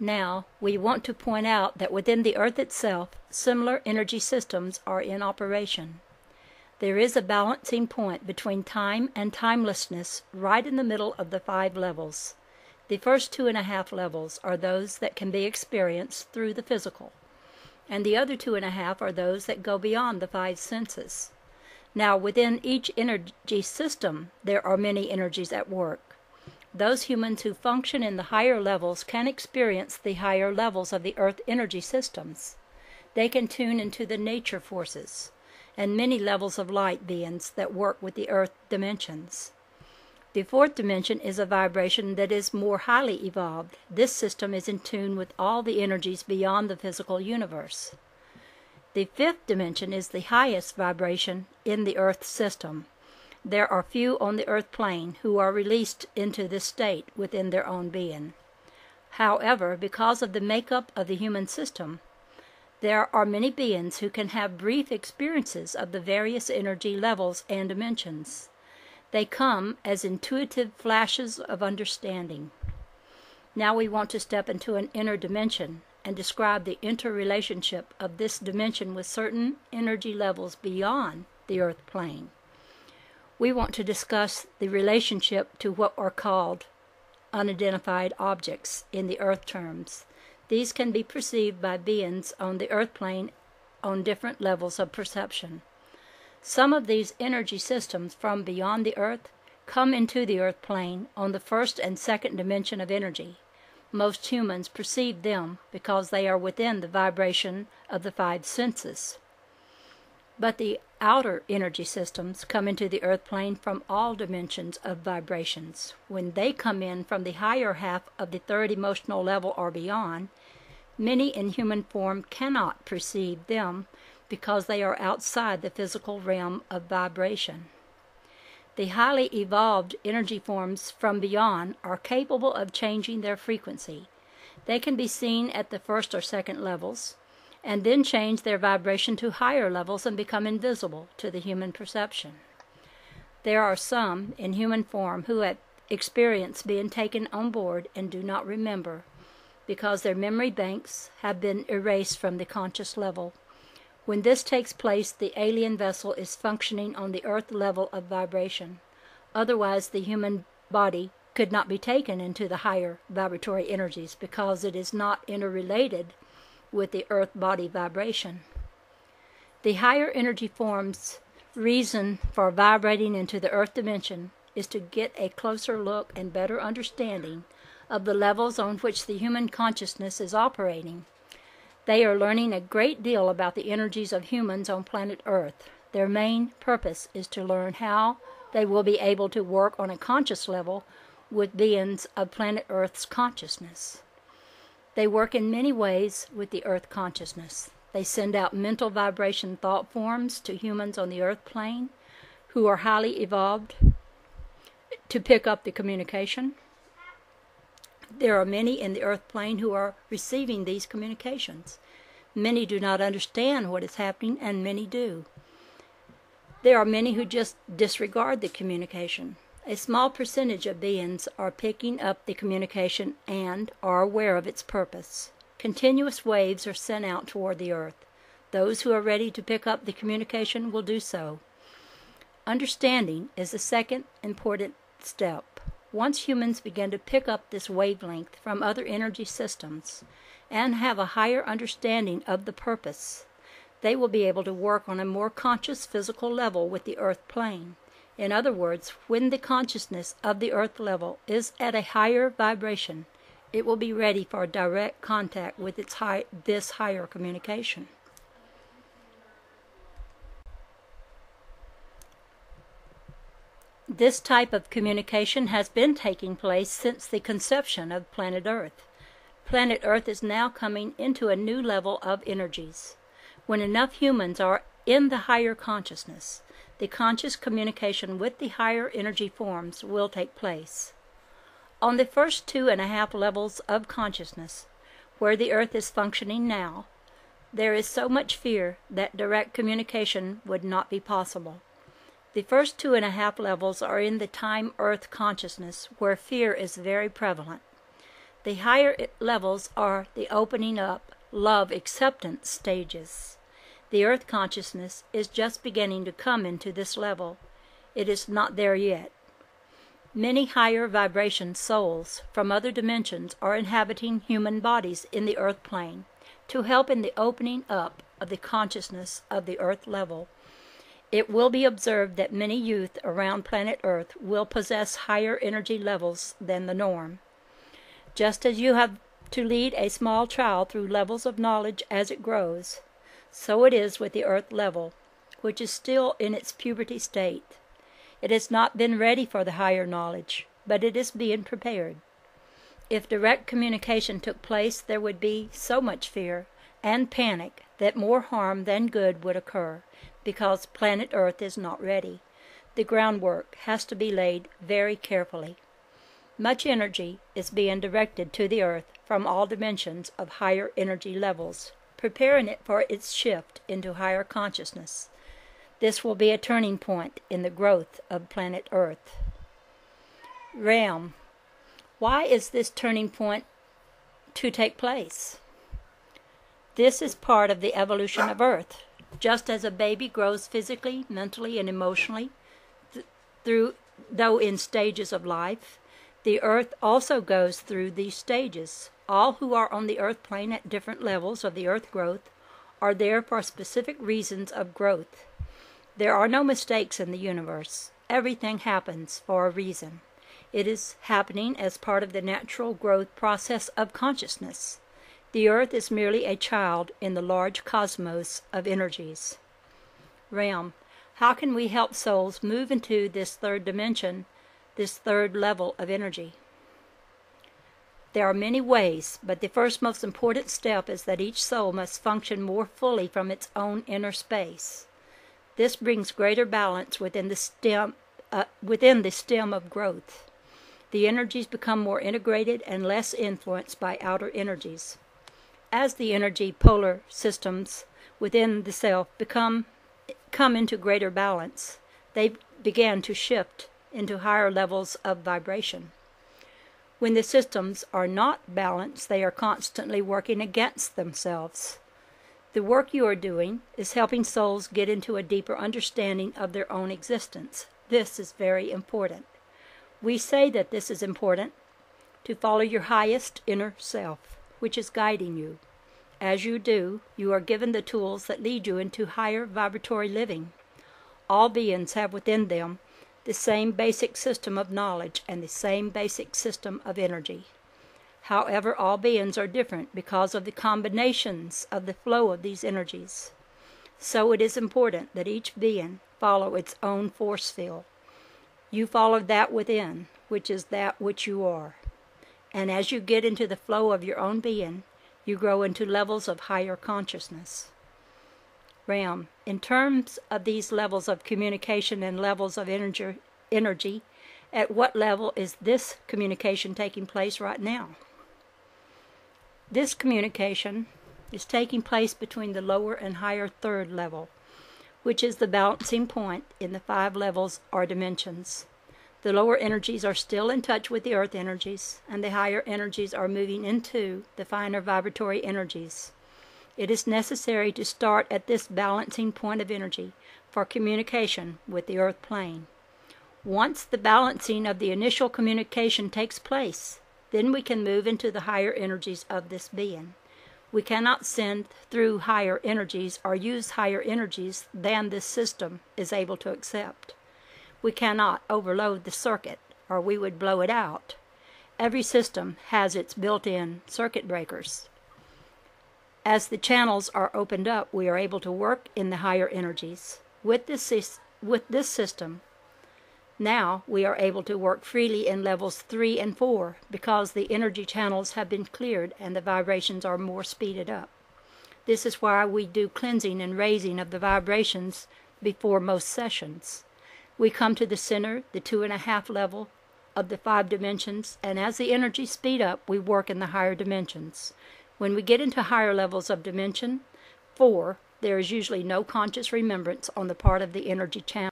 Now, we want to point out that within the Earth itself, similar energy systems are in operation. There is a balancing point between time and timelessness right in the middle of the 5 levels. The first 2.5 levels are those that can be experienced through the physical, and the other 2.5 are those that go beyond the 5 senses. Now, within each energy system, there are many energies at work. Those humans who function in the higher levels can experience the higher levels of the Earth energy systems. They can tune into the nature forces and many levels of light beings that work with the Earth dimensions. The 4th dimension is a vibration that is more highly evolved. This system is in tune with all the energies beyond the physical universe. The 5th dimension is the highest vibration in the Earth system. There are few on the Earth plane who are released into this state within their own being. However, because of the makeup of the human system, there are many beings who can have brief experiences of the various energy levels and dimensions. They come as intuitive flashes of understanding. Now we want to step into an inner dimension and describe the interrelationship of this dimension with certain energy levels beyond the Earth plane. We want to discuss the relationship to what are called unidentified objects in the Earth terms. These can be perceived by beings on the Earth plane on different levels of perception. Some of these energy systems from beyond the Earth come into the Earth plane on the 1st and 2nd dimension of energy. Most humans perceive them because they are within the vibration of the 5 senses. But the outer energy systems come into the Earth plane from all dimensions of vibrations. When they come in from the higher half of the 3rd emotional level or beyond, many in human form cannot perceive them because they are outside the physical realm of vibration. The highly evolved energy forms from beyond are capable of changing their frequency. They can be seen at the 1st or 2nd levels, and then change their vibration to higher levels and become invisible to the human perception. There are some in human form who have experienced being taken on board and do not remember, because their memory banks have been erased from the conscious level. When this takes place, the alien vessel is functioning on the Earth level of vibration. Otherwise, the human body could not be taken into the higher vibratory energies because it is not interrelated with the Earth body vibration. The higher energy forms' reason for vibrating into the Earth dimension is to get a closer look and better understanding of the levels on which the human consciousness is operating. They are learning a great deal about the energies of humans on planet Earth. Their main purpose is to learn how they will be able to work on a conscious level with beings of planet Earth's consciousness. They work in many ways with the Earth consciousness. They send out mental vibration thought forms to humans on the Earth plane who are highly evolved to pick up the communication. There are many in the Earth plane who are receiving these communications. Many do not understand what is happening, and many do. There are many who just disregard the communication. A small percentage of beings are picking up the communication and are aware of its purpose. Continuous waves are sent out toward the Earth. Those who are ready to pick up the communication will do so. Understanding is the second important step. Once humans begin to pick up this wavelength from other energy systems and have a higher understanding of the purpose, they will be able to work on a more conscious physical level with the Earth plane. In other words, when the consciousness of the Earth level is at a higher vibration, it will be ready for direct contact with this higher communication. This type of communication has been taking place since the conception of planet Earth. Planet Earth is now coming into a new level of energies. When enough humans are in the higher consciousness, the conscious communication with the higher energy forms will take place. On the first 2.5 levels of consciousness, where the Earth is functioning now, there is so much fear that direct communication would not be possible. The first 2.5 levels are in the time Earth consciousness, where fear is very prevalent. The higher levels are the opening up, love acceptance stages. The earth consciousness is just beginning to come into this level. It is not there yet. Many higher vibration souls from other dimensions are inhabiting human bodies in the earth plane to help in the opening up of the consciousness of the earth level. It will be observed that many youth around planet Earth will possess higher energy levels than the norm. Just as you have to lead a small child through levels of knowledge as it grows, so it is with the earth level, which is still in its puberty state. It has not been ready for the higher knowledge, but it is being prepared. If direct communication took place, there would be so much fear and panic that more harm than good would occur, because planet Earth is not ready. The groundwork has to be laid very carefully. Much energy is being directed to the Earth from all dimensions of higher energy levels, preparing it for its shift into higher consciousness. This will be a turning point in the growth of planet Earth. Realm. Why is this turning point to take place? This is part of the evolution of Earth. Just as a baby grows physically, mentally, and emotionally, though in stages of life, the Earth also goes through these stages. All who are on the Earth plane at different levels of the Earth growth are there for specific reasons of growth. There are no mistakes in the universe. Everything happens for a reason. It is happening as part of the natural growth process of consciousness. The Earth is merely a child in the large cosmos of energies. Realm. How can we help souls move into this third dimension, this third level of energy? There are many ways, but the first most important step is that each soul must function more fully from its own inner space. This brings greater balance within the stem of growth. The energies become more integrated and less influenced by outer energies. As the energy polar systems within the self come into greater balance, they begin to shift into higher levels of vibration. When the systems are not balanced, they are constantly working against themselves. The work you are doing is helping souls get into a deeper understanding of their own existence. This is very important. We say that this is important to follow your highest inner self, which is guiding you. As you do, you are given the tools that lead you into higher vibratory living. All beings have within them the same basic system of knowledge and the same basic system of energy. However, all beings are different because of the combinations of the flow of these energies. So it is important that each being follow its own force field. You follow that within, which is that which you are. And as you get into the flow of your own being, you grow into levels of higher consciousness. Realm. In terms of these levels of communication and levels of energy, at what level is this communication taking place right now? This communication is taking place between the lower and higher third level, which is the balancing point in the 5 levels or dimensions. The lower energies are still in touch with the earth energies, and the higher energies are moving into the finer vibratory energies. It is necessary to start at this balancing point of energy for communication with the earth plane. Once the balancing of the initial communication takes place, then we can move into the higher energies of this being. We cannot send through higher energies or use higher energies than this system is able to accept. We cannot overload the circuit, or we would blow it out. Every system has its built-in circuit breakers. As the channels are opened up, we are able to work in the higher energies. With this system, now we are able to work freely in levels 3 and 4 because the energy channels have been cleared and the vibrations are more speeded up. This is why we do cleansing and raising of the vibrations before most sessions. We come to the center, the 2.5 level of the 5 dimensions, and as the energies speed up, we work in the higher dimensions. When we get into higher levels of dimension 4, there is usually no conscious remembrance on the part of the energy channel.